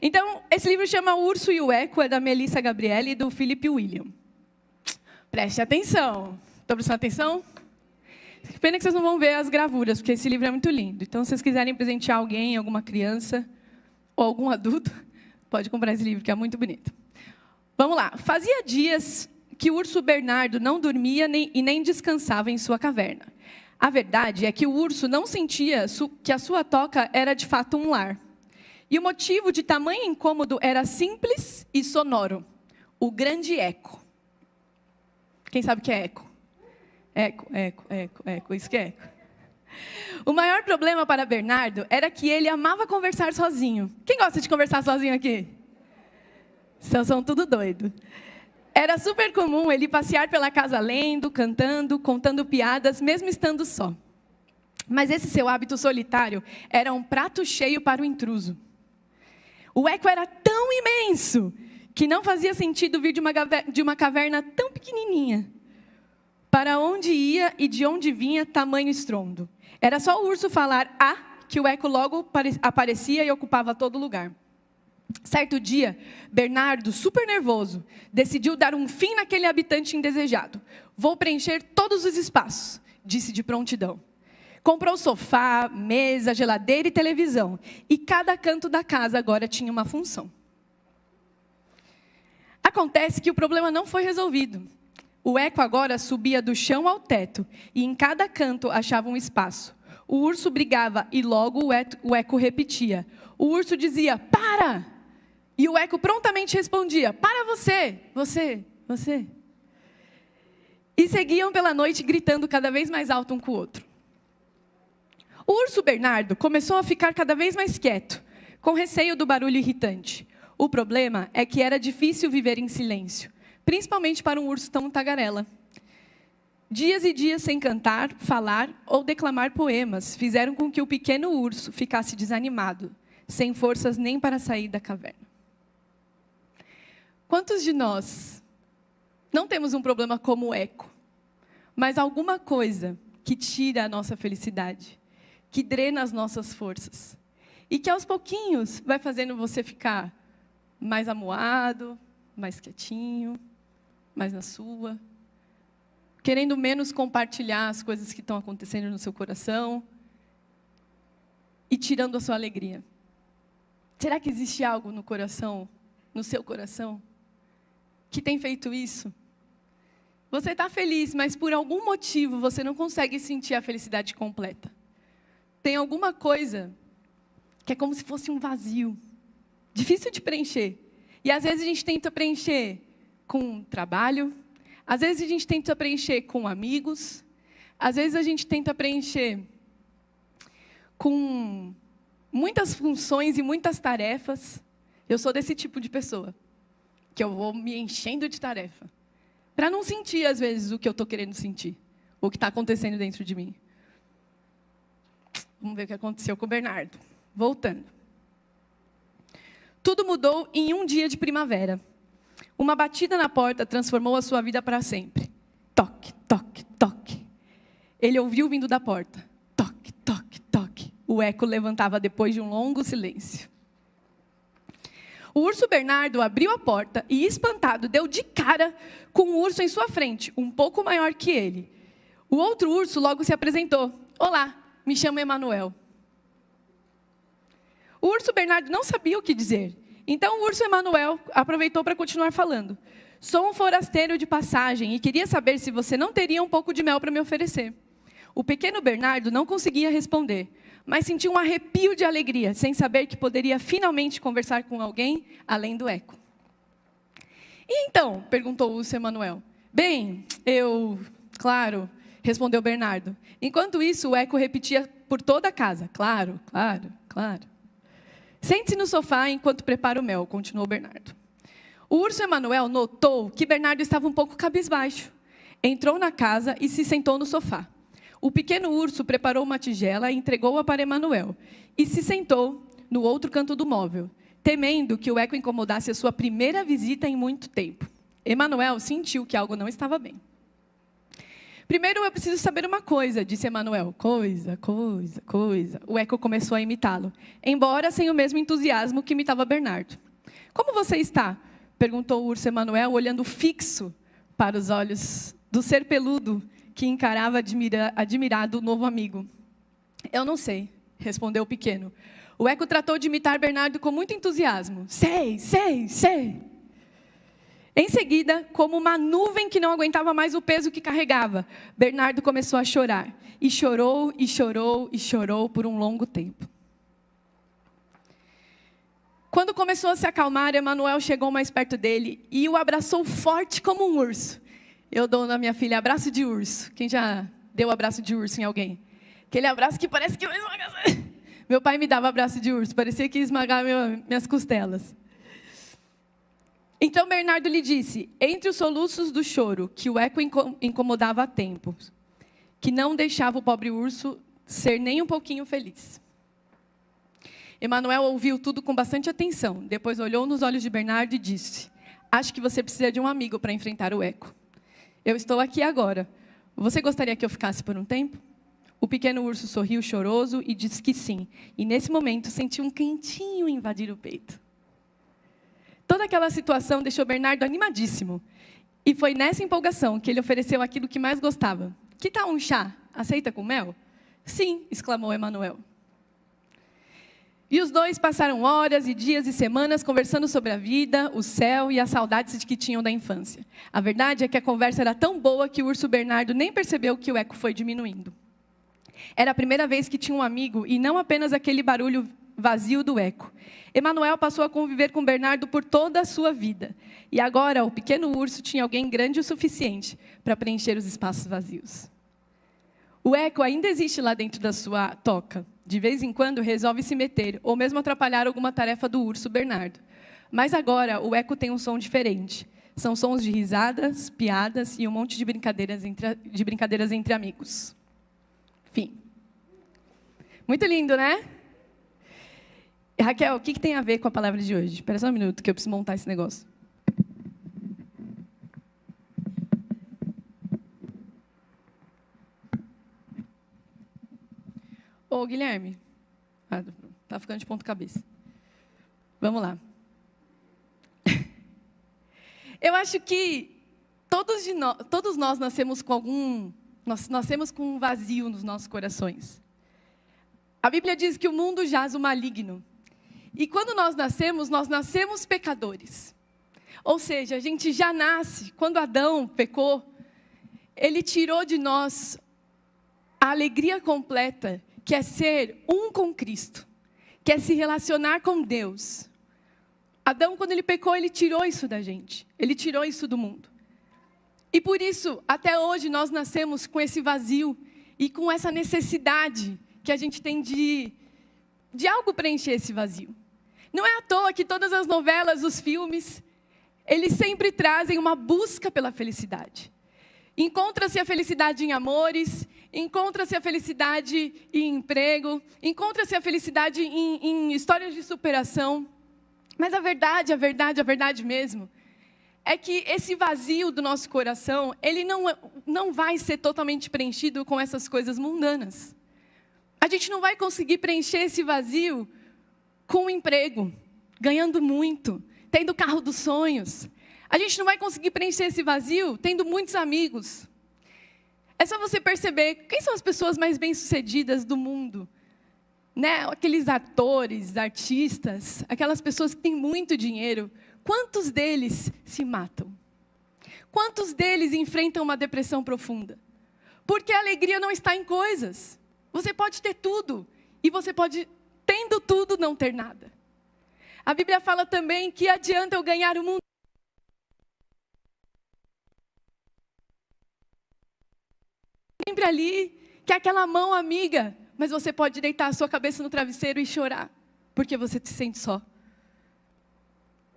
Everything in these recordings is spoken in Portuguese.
Então, esse livro chama O Urso e o Eco, é da Melissa Gabriele e do Philip William. Preste atenção. Estão prestando atenção? Pena que vocês não vão ver as gravuras, porque esse livro é muito lindo. Então, se vocês quiserem presentear alguém, alguma criança ou algum adulto, pode comprar esse livro, que é muito bonito. Vamos lá. Fazia dias que o urso Bernardo não dormia e nem descansava em sua caverna. A verdade é que o urso não sentia que a sua toca era de fato um lar. E o motivo de tamanho incômodo era simples e sonoro. O grande eco. Quem sabe o que é eco? Eco, isso que é eco. O maior problema para Bernardo era que ele amava conversar sozinho. Quem gosta de conversar sozinho aqui? São tudo doido. Era super comum ele passear pela casa lendo, cantando, contando piadas, mesmo estando só. Mas esse seu hábito solitário era um prato cheio para o intruso. O eco era tão imenso que não fazia sentido vir de uma caverna tão pequenininha. Para onde ia e de onde vinha tamanho estrondo. Era só o urso falar "ah", que o eco logo aparecia e ocupava todo lugar. Certo dia, Bernardo, super nervoso, decidiu dar um fim naquele habitante indesejado. "Vou preencher todos os espaços", disse de prontidão. Comprou sofá, mesa, geladeira e televisão. E cada canto da casa agora tinha uma função. Acontece que o problema não foi resolvido. O eco agora subia do chão ao teto, e em cada canto achava um espaço. O urso brigava e logo o eco repetia. O urso dizia, "para!" E o eco prontamente respondia, "para você, você, você." E seguiam pela noite gritando cada vez mais alto um com o outro. O urso Bernardo começou a ficar cada vez mais quieto, com receio do barulho irritante. O problema é que era difícil viver em silêncio, principalmente para um urso tão tagarela. Dias e dias sem cantar, falar ou declamar poemas fizeram com que o pequeno urso ficasse desanimado, sem forças nem para sair da caverna. Quantos de nós não temos um problema como o eco, mas alguma coisa que tira a nossa felicidade, que drena as nossas forças, e que aos pouquinhos vai fazendo você ficar mais amuado, mais quietinho, mais na sua, querendo menos compartilhar as coisas que estão acontecendo no seu coração e tirando a sua alegria. Será que existe algo no coração, no seu coração, que tem feito isso? Você está feliz, mas por algum motivo você não consegue sentir a felicidade completa. Tem alguma coisa que é como se fosse um vazio, difícil de preencher. E às vezes a gente tenta preencher com trabalho, às vezes a gente tenta preencher com amigos, às vezes a gente tenta preencher com muitas funções e muitas tarefas. Eu sou desse tipo de pessoa, que eu vou me enchendo de tarefa, para não sentir, às vezes, o que eu estou querendo sentir, o que está acontecendo dentro de mim. Vamos ver o que aconteceu com o Bernardo. Voltando. Tudo mudou em um dia de primavera. Uma batida na porta transformou a sua vida para sempre. Toque, toque, toque. Ele ouviu vindo da porta. Toque, toque, toque. O eco levantava depois de um longo silêncio. O urso Bernardo abriu a porta e, espantado, deu de cara com o urso em sua frente, um pouco maior que ele. O outro urso logo se apresentou. "Olá, me chamo Emanuel." O urso Bernardo não sabia o que dizer. Então o urso Emanuel aproveitou para continuar falando. "Sou um forasteiro de passagem e queria saber se você não teria um pouco de mel para me oferecer." O pequeno Bernardo não conseguia responder, mas sentiu um arrepio de alegria, sem saber que poderia finalmente conversar com alguém além do eco. "E então?" perguntou o urso Emanuel. "Bem, claro", respondeu Bernardo. Enquanto isso, o eco repetia por toda a casa. "Claro, claro, claro." "Sente-se no sofá enquanto preparo o mel", continuou Bernardo. O urso Emanuel notou que Bernardo estava um pouco cabisbaixo. Entrou na casa e se sentou no sofá. O pequeno urso preparou uma tigela e entregou-a para Emanuel. E se sentou no outro canto do móvel, temendo que o eco incomodasse a sua primeira visita em muito tempo. Emanuel sentiu que algo não estava bem. Primeiro eu preciso saber uma coisa, disse Emanuel. Coisa. O eco começou a imitá-lo, embora sem o mesmo entusiasmo que imitava Bernardo. Como você está? Perguntou o urso Emanuel, olhando fixo para os olhos do ser peludo que encarava admirado o novo amigo. Eu não sei, respondeu o pequeno. O eco tratou de imitar Bernardo com muito entusiasmo. Sei. Em seguida, como uma nuvem que não aguentava mais o peso que carregava, Bernardo começou a chorar. E chorou por um longo tempo. Quando começou a se acalmar, Emanuel chegou mais perto dele e o abraçou forte como um urso. Eu dou na minha filha abraço de urso. Quem já deu abraço de urso em alguém? Aquele abraço que parece que vai esmagar. Meu pai me dava abraço de urso, parecia que ia esmagar minhas costelas. Então Bernardo lhe disse, entre os soluços do choro, que o eco incomodava há tempos, que não deixava o pobre urso ser nem um pouquinho feliz. Emanuel ouviu tudo com bastante atenção, depois olhou nos olhos de Bernardo e disse, acho que você precisa de um amigo para enfrentar o eco. Eu estou aqui agora. Você gostaria que eu ficasse por um tempo? O pequeno urso sorriu choroso e disse que sim. E nesse momento sentiu um quentinho invadir o peito. Toda aquela situação deixou Bernardo animadíssimo. E foi nessa empolgação que ele ofereceu aquilo que mais gostava. Que tal um chá? Aceita com mel? Sim, exclamou Emanuel. E os dois passaram horas e dias e semanas conversando sobre a vida, o céu e as saudades de que tinham da infância. A verdade é que a conversa era tão boa que o urso Bernardo nem percebeu que o eco foi diminuindo. Era a primeira vez que tinha um amigo e não apenas aquele barulho vazio do eco. Emanuel passou a conviver com Bernardo por toda a sua vida. E agora o pequeno urso tinha alguém grande o suficiente para preencher os espaços vazios. O eco ainda existe lá dentro da sua toca. De vez em quando resolve se meter ou mesmo atrapalhar alguma tarefa do urso Bernardo. Mas agora o eco tem um som diferente. São sons de risadas, piadas e um monte de brincadeiras entre amigos. Fim. Muito lindo, né? Raquel, o que tem a ver com a palavra de hoje? Espera só um minuto que eu preciso montar esse negócio. Ô, Guilherme. Tá ficando de ponta cabeça. Vamos lá. Eu acho que todos nós nascemos com nascemos com um vazio nos nossos corações. A Bíblia diz que o mundo jaz o maligno. E quando nós nascemos pecadores. Ou seja, a gente já nasce, quando Adão pecou, ele tirou de nós a alegria completa, que é ser um com Cristo, que é se relacionar com Deus. Adão, quando ele pecou, ele tirou isso da gente, ele tirou isso do mundo. E por isso, até hoje, nós nascemos com esse vazio e com essa necessidade que a gente tem de algo preencher esse vazio. Não é à toa que todas as novelas, os filmes, eles sempre trazem uma busca pela felicidade. Encontra-se a felicidade em amores, encontra-se a felicidade em emprego, encontra-se a felicidade em histórias de superação. Mas a verdade mesmo, é que esse vazio do nosso coração, ele não vai ser totalmente preenchido com essas coisas mundanas. A gente não vai conseguir preencher esse vazio com um emprego, ganhando muito, tendo o carro dos sonhos. A gente não vai conseguir preencher esse vazio tendo muitos amigos. É só você perceber quem são as pessoas mais bem-sucedidas do mundo. Né? Aqueles atores, artistas, aquelas pessoas que têm muito dinheiro. Quantos deles se matam? Quantos deles enfrentam uma depressão profunda? Porque a alegria não está em coisas. Você pode ter tudo e você pode, tendo tudo, não ter nada. A Bíblia fala também que adianta eu ganhar o mundo. Sempre ali, que é aquela mão amiga, mas você pode deitar a sua cabeça no travesseiro e chorar, porque você se sente só.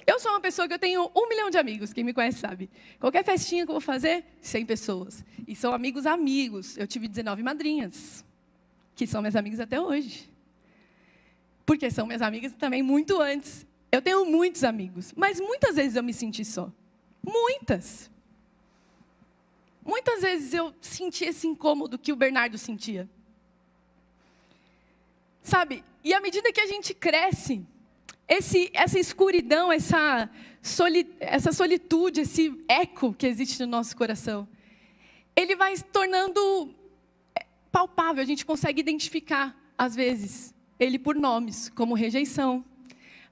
Eu sou uma pessoa que eu tenho 1 milhão de amigos, quem me conhece sabe. Qualquer festinha que eu vou fazer, 100 pessoas. E são amigos. Eu tive 19 madrinhas, que são minhas amigas até hoje. Porque são minhas amigas também muito antes. Eu tenho muitos amigos, mas muitas vezes eu me senti só. Muitas. muitas vezes eu senti esse incômodo que o Bernardo sentia. Sabe? E à medida que a gente cresce, essa escuridão, essa solitude, esse eco que existe no nosso coração, ele vai se tornando palpável. A gente consegue identificar, às vezes, ele por nomes, como rejeição.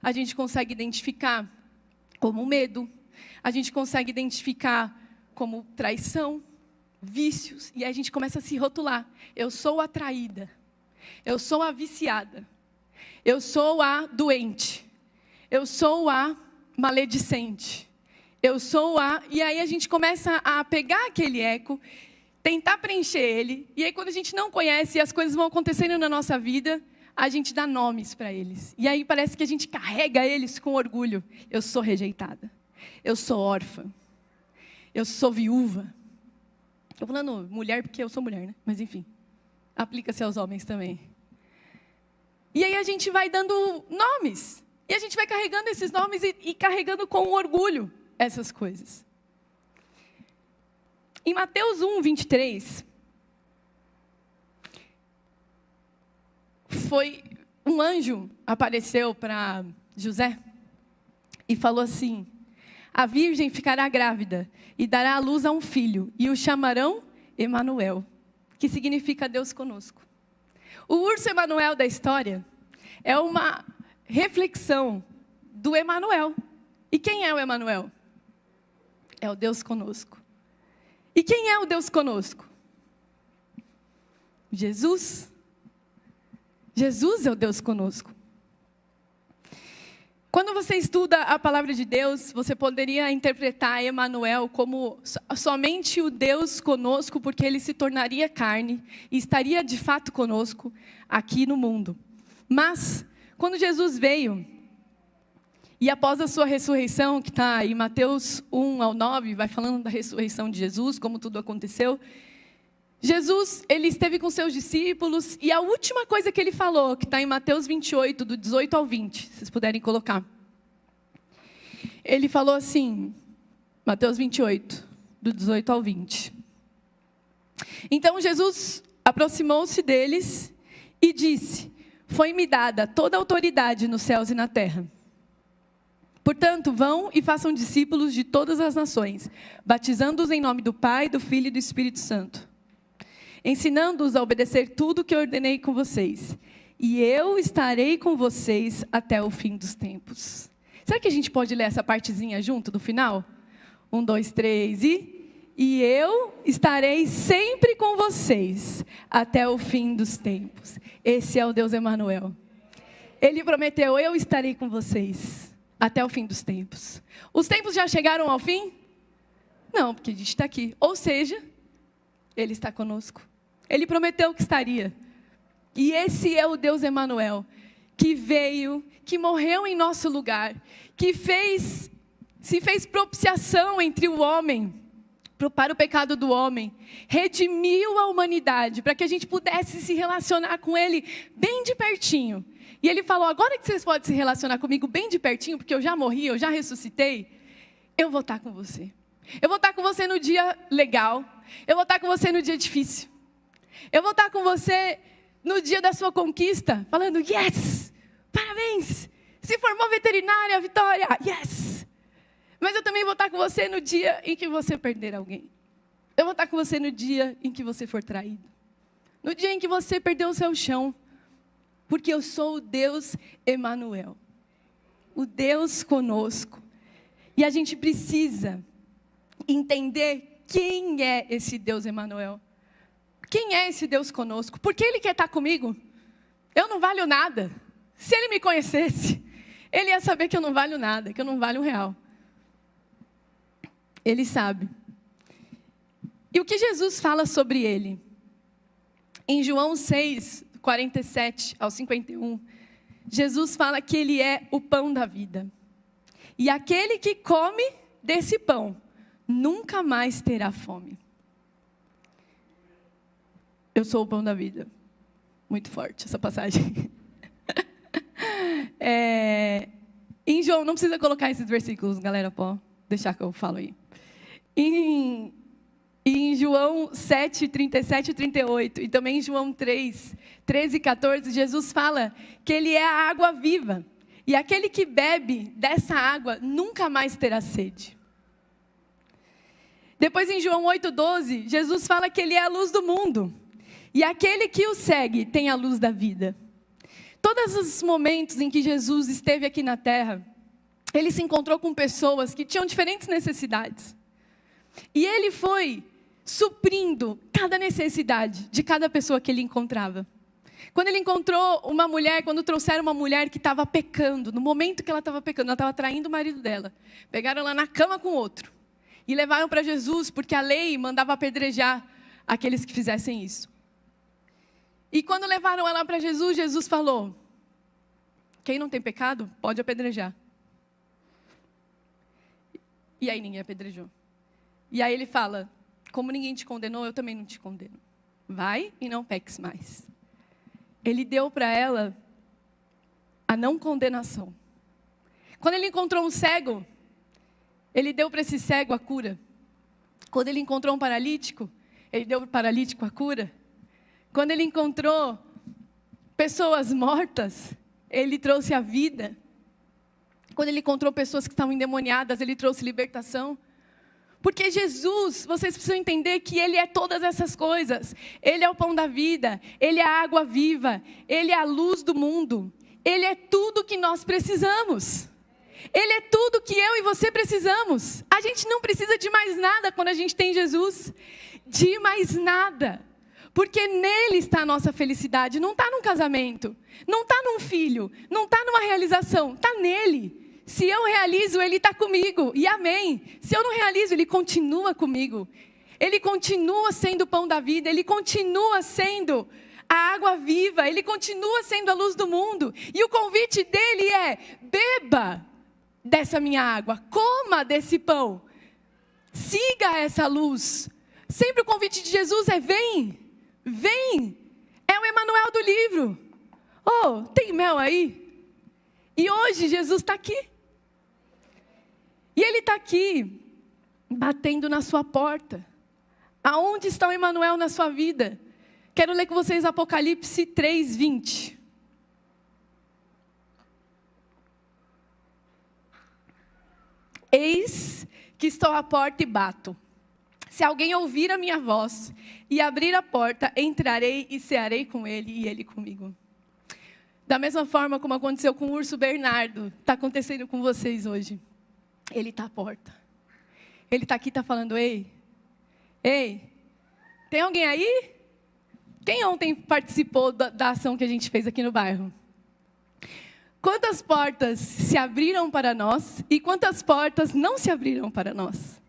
A gente consegue identificar como medo. A gente consegue identificar como traição, vícios. E aí a gente começa a se rotular. Eu sou a traída. Eu sou a viciada. Eu sou a doente. Eu sou a maledicente. Eu sou a... E aí a gente começa a pegar aquele eco, tentar preencher ele. E aí quando a gente não conhece e as coisas vão acontecendo na nossa vida, a gente dá nomes para eles. E aí parece que a gente carrega eles com orgulho. Eu sou rejeitada. Eu sou órfã. Eu sou viúva. Estou falando mulher porque eu sou mulher, né? Mas enfim, aplica-se aos homens também. E aí a gente vai dando nomes. E a gente vai carregando esses nomes e carregando com orgulho essas coisas. Em Mateus 1, 23, um anjo apareceu para José e falou assim: a virgem ficará grávida e dará à luz a um filho, e o chamarão Emanuel, que significa Deus conosco. O urso Emanuel da história é uma reflexão do Emanuel. E quem é o Emanuel? É o Deus conosco. E quem é o Deus conosco? Jesus. Jesus é o Deus conosco. Quando você estuda a palavra de Deus, você poderia interpretar Emanuel como somente o Deus conosco, porque ele se tornaria carne e estaria de fato conosco aqui no mundo. Mas, quando Jesus veio, e após a sua ressurreição, que está em Mateus 1 ao 9, vai falando da ressurreição de Jesus, como tudo aconteceu, Jesus, ele esteve com seus discípulos, e a última coisa que ele falou, que está em Mateus 28, do 18 ao 20, se vocês puderem colocar. Ele falou assim, Mateus 28, do 18 ao 20. Então Jesus aproximou-se deles e disse: foi-me dada toda a autoridade nos céus e na terra. Portanto, vão e façam discípulos de todas as nações, batizando-os em nome do Pai, do Filho e do Espírito Santo, ensinando-os a obedecer tudo o que eu ordenei com vocês. E eu estarei com vocês até o fim dos tempos. Será que a gente pode ler essa partezinha junto do final? 1, 2, 3 e eu estarei sempre com vocês até o fim dos tempos. Esse é o Deus Emanuel. Ele prometeu: eu estarei com vocês até o fim dos tempos. Os tempos já chegaram ao fim? Não, porque a gente está aqui. Ou seja, Ele está conosco. Ele prometeu que estaria. E esse é o Deus Emanuel, que veio, que morreu em nosso lugar, que se fez propiciação entre o homem, para o pecado do homem, redimiu a humanidade, para que a gente pudesse se relacionar com Ele bem de pertinho. E Ele falou: agora que vocês podem se relacionar comigo bem de pertinho, porque eu já morri, eu já ressuscitei, eu vou estar com você. Eu vou estar com você no dia legal, eu vou estar com você no dia difícil. Eu vou estar com você no dia da sua conquista, falando: yes, parabéns, se formou veterinária, Vitória, yes. Mas eu também vou estar com você no dia em que você perder alguém. Eu vou estar com você no dia em que você for traído. No dia em que você perdeu o seu chão. Porque eu sou o Deus Emanuel. O Deus conosco. E a gente precisa entender quem é esse Deus Emanuel. Quem é esse Deus conosco? Por que Ele quer estar comigo? Eu não valho nada. Se Ele me conhecesse, Ele ia saber que eu não valho nada, que eu não valho R$1. Ele sabe. E o que Jesus fala sobre Ele? Em João 6, 47 ao 51, Jesus fala que Ele é o pão da vida. E aquele que come desse pão, nunca mais terá fome. Eu sou o pão da vida. Muito forte essa passagem. Em João, não precisa colocar esses versículos, galera, pode deixar que eu falo aí. Em E em João 7, 37 e 38, e também em João 3, 13 e 14, Jesus fala que Ele é a água viva. E aquele que bebe dessa água nunca mais terá sede. Depois em João 8, 12, Jesus fala que Ele é a luz do mundo. E aquele que o segue tem a luz da vida. Todos os momentos em que Jesus esteve aqui na terra, Ele se encontrou com pessoas que tinham diferentes necessidades. E Ele foi suprindo cada necessidade de cada pessoa que Ele encontrava. Quando Ele encontrou uma mulher, quando trouxeram uma mulher que estava pecando, no momento que ela estava pecando, ela estava traindo o marido dela. Pegaram ela na cama com outro. E levaram para Jesus, porque a lei mandava apedrejar aqueles que fizessem isso. E quando levaram ela para Jesus, Jesus falou: quem não tem pecado, pode apedrejar. E aí ninguém apedrejou. E aí Ele fala: como ninguém te condenou, eu também não te condeno. Vai e não peques mais. Ele deu para ela a não condenação. Quando Ele encontrou um cego, Ele deu para esse cego a cura. Quando Ele encontrou um paralítico, Ele deu para o paralítico a cura. Quando Ele encontrou pessoas mortas, Ele trouxe a vida. Quando Ele encontrou pessoas que estavam endemoniadas, Ele trouxe libertação. Porque Jesus, vocês precisam entender que Ele é todas essas coisas. Ele é o pão da vida, Ele é a água viva, Ele é a luz do mundo. Ele é tudo que nós precisamos. Ele é tudo que eu e você precisamos. A gente não precisa de mais nada quando a gente tem Jesus. De mais nada. Porque nele está a nossa felicidade. Não está num casamento, não está num filho, não está numa realização, está nele. Se eu realizo, Ele está comigo, e amém. Se eu não realizo, Ele continua comigo. Ele continua sendo o pão da vida, Ele continua sendo a água viva, Ele continua sendo a luz do mundo. E o convite dEle é: beba dessa minha água, coma desse pão, siga essa luz. Sempre o convite de Jesus é: vem, vem. É o Emanuel do livro. Oh, tem mel aí? E hoje Jesus está aqui. E Ele está aqui, batendo na sua porta. Aonde está o Emanuel na sua vida? Quero ler com vocês Apocalipse 3, 20. Eis que estou à porta e bato. Se alguém ouvir a minha voz e abrir a porta, entrarei e cearei com ele e ele comigo. Da mesma forma como aconteceu com o urso Bernardo, está acontecendo com vocês hoje. Ele está à porta. Ele está aqui, está falando: ei, tem alguém aí? Quem ontem participou da ação que a gente fez aqui no bairro? Quantas portas se abriram para nós e quantas portas não se abriram para nós?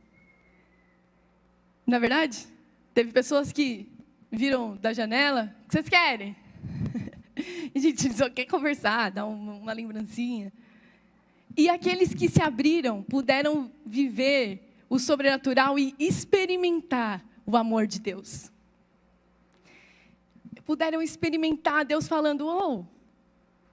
Na verdade, teve pessoas que viram da janela: o que vocês querem? E a gente só quer conversar, dar uma lembrancinha. E aqueles que se abriram puderam viver o sobrenatural e experimentar o amor de Deus. Puderam experimentar Deus falando: oh,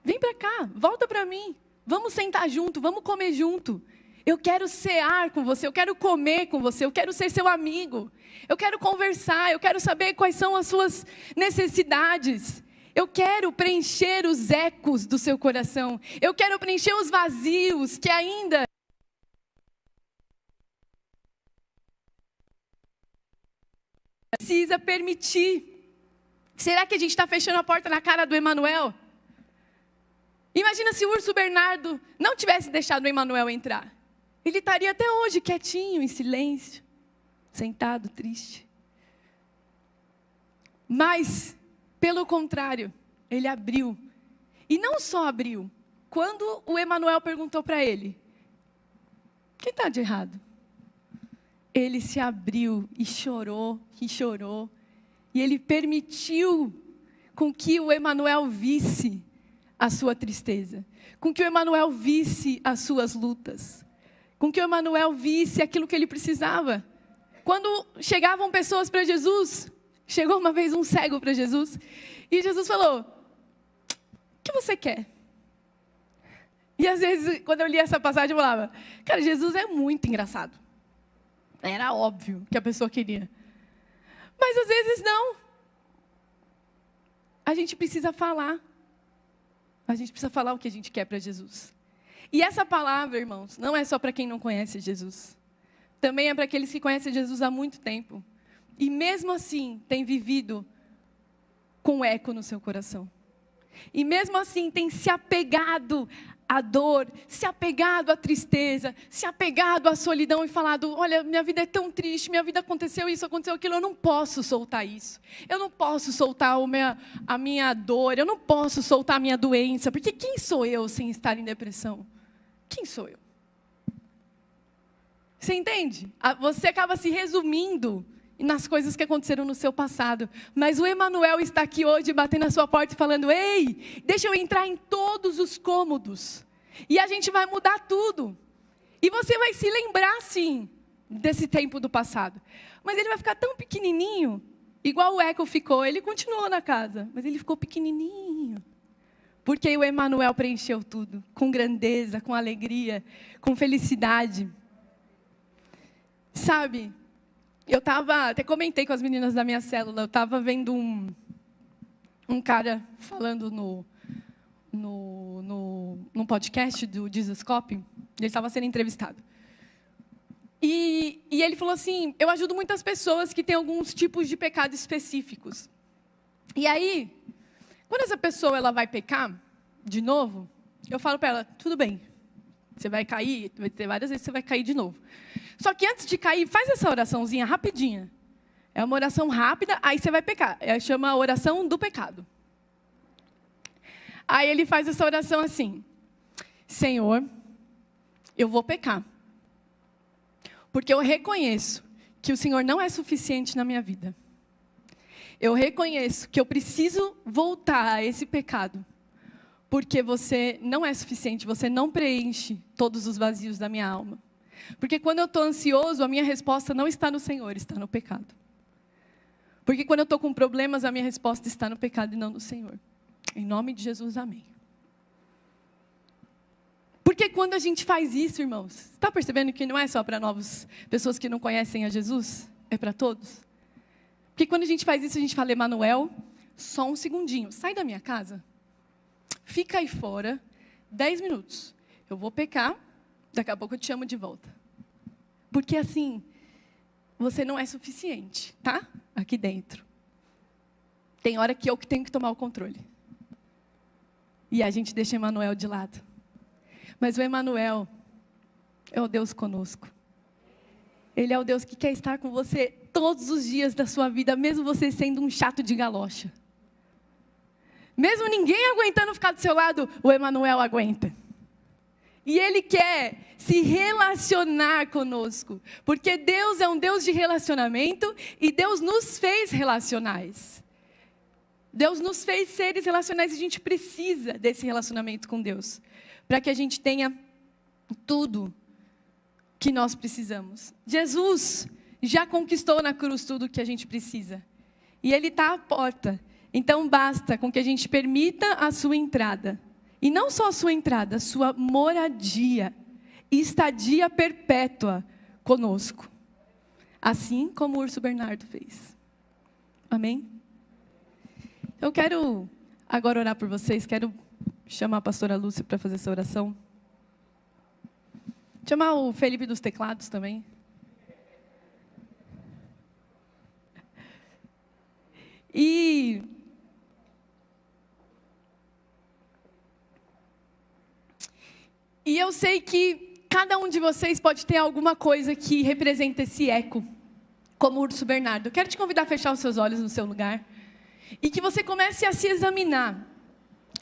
vem para cá, volta para mim. Vamos sentar junto, vamos comer junto. Eu quero cear com você, eu quero comer com você, eu quero ser seu amigo. Eu quero conversar, eu quero saber quais são as suas necessidades. Eu quero preencher os ecos do seu coração. Eu quero preencher os vazios que ainda precisa permitir. Será que a gente está fechando a porta na cara do Emanuel? Imagina se o urso Bernardo não tivesse deixado o Emanuel entrar. Ele estaria até hoje quietinho, em silêncio, sentado, triste. Mas, pelo contrário, ele abriu. E não só abriu. Quando o Emanuel perguntou para ele: o que está de errado? Ele se abriu e chorou, e chorou. E ele permitiu com que o Emanuel visse a sua tristeza. Com que o Emanuel visse as suas lutas. Com que o Emanuel visse aquilo que ele precisava. Quando chegavam pessoas para Jesus, chegou uma vez um cego para Jesus, e Jesus falou: o que você quer? E às vezes, quando eu li essa passagem, eu falava: cara, Jesus é muito engraçado. Era óbvio que a pessoa queria. Mas às vezes não. A gente precisa falar. A gente precisa falar o que a gente quer para Jesus. E essa palavra, irmãos, não é só para quem não conhece Jesus. Também é para aqueles que conhecem Jesus há muito tempo. E mesmo assim, tem vivido com eco no seu coração. E mesmo assim, tem se apegado à dor, se apegado à tristeza, se apegado à solidão e falado, olha, minha vida é tão triste, minha vida aconteceu isso, aconteceu aquilo, eu não posso soltar isso. Eu não posso soltar a minha dor, eu não posso soltar a minha doença, porque quem sou eu sem estar em depressão? Quem sou eu? Você entende? Você acaba se resumindo nas coisas que aconteceram no seu passado. Mas o Emanuel está aqui hoje, batendo na sua porta e falando, ei, deixa eu entrar em todos os cômodos. E a gente vai mudar tudo. E você vai se lembrar, sim, desse tempo do passado. Mas ele vai ficar tão pequenininho, igual o Eco ficou. Ele continuou na casa, mas ele ficou pequenininho. Porque o Emanuel preencheu tudo, com grandeza, com alegria, com felicidade. Sabe, eu até comentei com as meninas da minha célula, eu estava vendo um cara falando num podcast do Jesuscope, ele estava sendo entrevistado. E ele falou assim, eu ajudo muitas pessoas que têm alguns tipos de pecados específicos. E aí, quando essa pessoa ela vai pecar de novo, eu falo para ela, tudo bem, você vai cair, vai ter várias vezes que você vai cair de novo. Só que antes de cair, faz essa oraçãozinha rapidinha. É uma oração rápida, aí você vai pecar. Chama a oração do pecado. Aí ele faz essa oração assim. Senhor, eu vou pecar. Porque eu reconheço que o Senhor não é suficiente na minha vida. Eu reconheço que eu preciso voltar a esse pecado. Porque você não é suficiente, você não preenche todos os vazios da minha alma. Porque quando eu estou ansioso, a minha resposta não está no Senhor, está no pecado. Porque quando eu estou com problemas, a minha resposta está no pecado e não no Senhor. Em nome de Jesus, amém. Porque quando a gente faz isso, irmãos, está percebendo que não é só para novas pessoas que não conhecem a Jesus? É para todos? Porque quando a gente faz isso, a gente fala, Emanuel, só um segundinho, sai da minha casa, fica aí fora, 10 minutos, eu vou pecar, daqui a pouco eu te chamo de volta. Porque assim, você não é suficiente, tá? Aqui dentro. Tem hora que eu que tenho que tomar o controle. E a gente deixa Emanuel de lado. Mas o Emanuel é o Deus conosco. Ele é o Deus que quer estar com você todos os dias da sua vida, mesmo você sendo um chato de galocha. Mesmo ninguém aguentando ficar do seu lado, o Emanuel aguenta. E Ele quer se relacionar conosco. Porque Deus é um Deus de relacionamento e Deus nos fez relacionais. Deus nos fez seres relacionais e a gente precisa desse relacionamento com Deus. Para que a gente tenha tudo que nós precisamos. Jesus já conquistou na cruz tudo o que a gente precisa. E Ele está à porta. Então basta com que a gente permita a sua entrada. E não só a sua entrada, a sua moradia, estadia perpétua conosco. Assim como o Urso Bernardo fez. Amém? Eu quero agora orar por vocês, quero chamar a pastora Lúcia para fazer essa oração. Chamar o Felipe dos teclados também. E eu sei que cada um de vocês pode ter alguma coisa que representa esse eco, como o Urso Bernardo. Eu quero te convidar a fechar os seus olhos no seu lugar e que você comece a se examinar.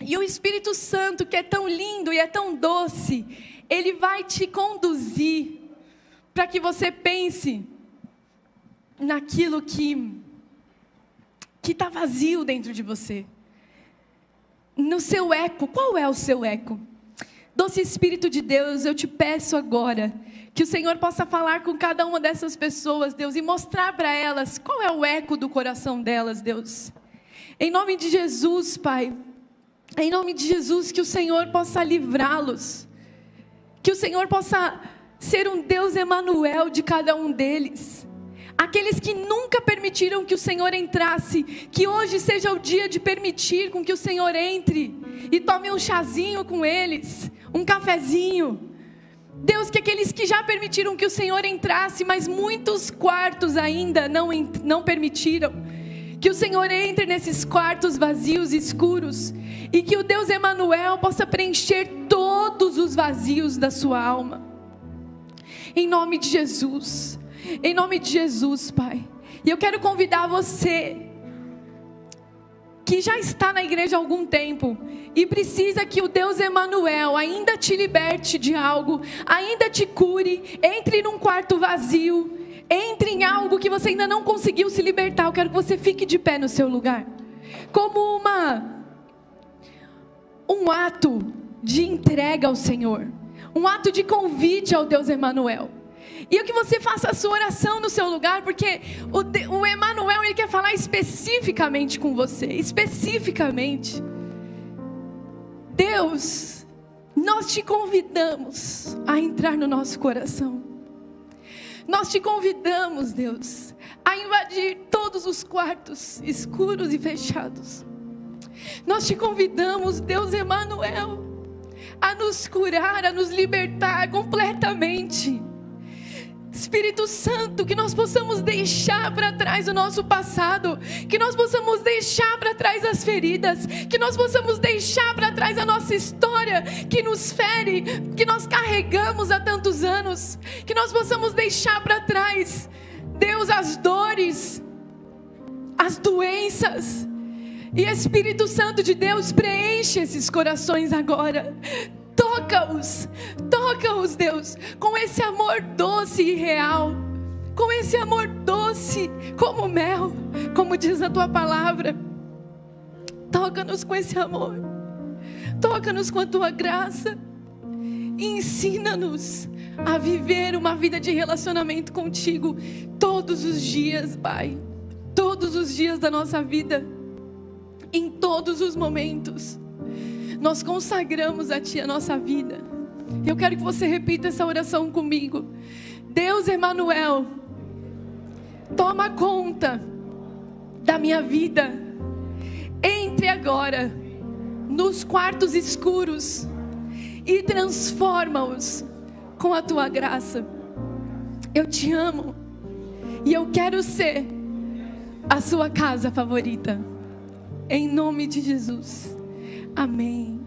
E o Espírito Santo, que é tão lindo e é tão doce, ele vai te conduzir para que você pense naquilo que está vazio dentro de você. No seu eco. Qual é o seu eco? Doce Espírito de Deus, eu te peço agora que o Senhor possa falar com cada uma dessas pessoas, Deus, e mostrar para elas qual é o eco do coração delas, Deus. Em nome de Jesus, Pai. Em nome de Jesus, que o Senhor possa livrá-los. Que o Senhor possa ser um Deus Emanuel de cada um deles. Aqueles que nunca permitiram que o Senhor entrasse, que hoje seja o dia de permitir com que o Senhor entre e tome um chazinho com eles, um cafezinho. Deus, que aqueles que já permitiram que o Senhor entrasse, mas muitos quartos ainda não permitiram, que o Senhor entre nesses quartos vazios, escuros, e que o Deus Emanuel possa preencher todos os vazios da sua alma. Em nome de Jesus, Pai. E eu quero convidar você, que já está na igreja há algum tempo, e precisa que o Deus Emanuel ainda te liberte de algo, ainda te cure, entre num quarto vazio, entre em algo que você ainda não conseguiu se libertar. Eu quero que você fique de pé no seu lugar, como um ato de entrega ao Senhor, um ato de convite ao Deus Emanuel. E que você faça a sua oração no seu lugar, porque o Emanuel, ele quer falar especificamente com você, especificamente. Deus, nós te convidamos a entrar no nosso coração. Nós te convidamos, Deus, a invadir todos os quartos escuros e fechados. Nós te convidamos, Deus Emanuel, a nos curar, a nos libertar completamente. Espírito Santo, que nós possamos deixar para trás o nosso passado, que nós possamos deixar para trás as feridas, que nós possamos deixar para trás a nossa história que nos fere, que nós carregamos há tantos anos, que nós possamos deixar para trás, Deus, as dores, as doenças. E Espírito Santo de Deus, preenche esses corações agora. Toca-os, Deus, com esse amor doce e real, com esse amor doce como mel, como diz a tua palavra. Toca-nos com esse amor, toca-nos com a tua graça, e ensina-nos a viver uma vida de relacionamento contigo todos os dias, Pai, todos os dias da nossa vida, em todos os momentos. Nós consagramos a Ti a nossa vida. Eu quero que você repita essa oração comigo. Deus Emanuel, toma conta da minha vida. Entre agora nos quartos escuros e transforma-os com a Tua graça. Eu Te amo e eu quero ser a sua casa favorita. Em nome de Jesus. Amém.